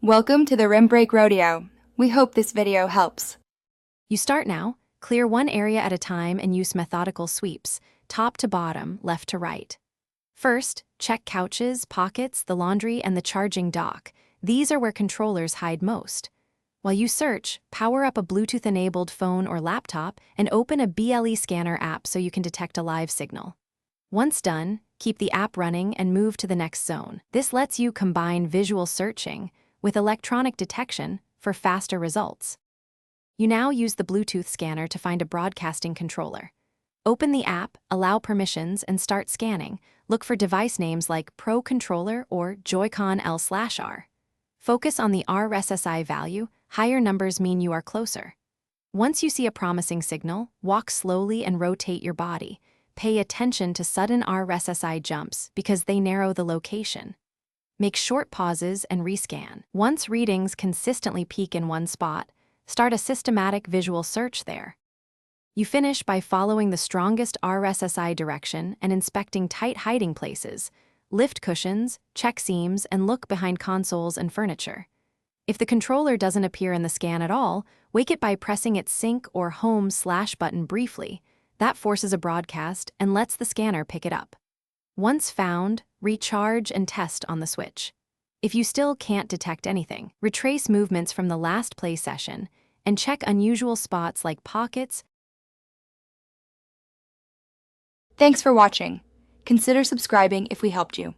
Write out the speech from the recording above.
Welcome to the Rim Break Rodeo. We hope this video helps. You start now, clear one area at a time and use methodical sweeps, top to bottom, left to right. First, check couches, pockets, the laundry, and the charging dock. These are where controllers hide most. While you search, power up a Bluetooth-enabled phone or laptop and open a BLE scanner app so you can detect a live signal. Once done, keep the app running and move to the next zone. This lets you combine visual searching with electronic detection for faster results. You now use the Bluetooth scanner to find a broadcasting controller. Open the app, allow permissions, and start scanning. Look for device names like Pro Controller or Joy-Con L/R. Focus on the RSSI value. Higher numbers mean you are closer. Once you see a promising signal, walk slowly and rotate your body. Pay attention to sudden RSSI jumps because they narrow the location. Make short pauses and rescan. Once readings consistently peak in one spot, start a systematic visual search there. You finish by following the strongest RSSI direction and inspecting tight hiding places. Lift cushions, check seams, and look behind consoles and furniture. If the controller doesn't appear in the scan at all, wake it by pressing its sync or home / button briefly. That forces a broadcast and lets the scanner pick it up. Once found, recharge and test on the switch. If you still can't detect anything, retrace movements from the last play session and check unusual spots like pockets. Thanks for watching. Consider subscribing if we helped you.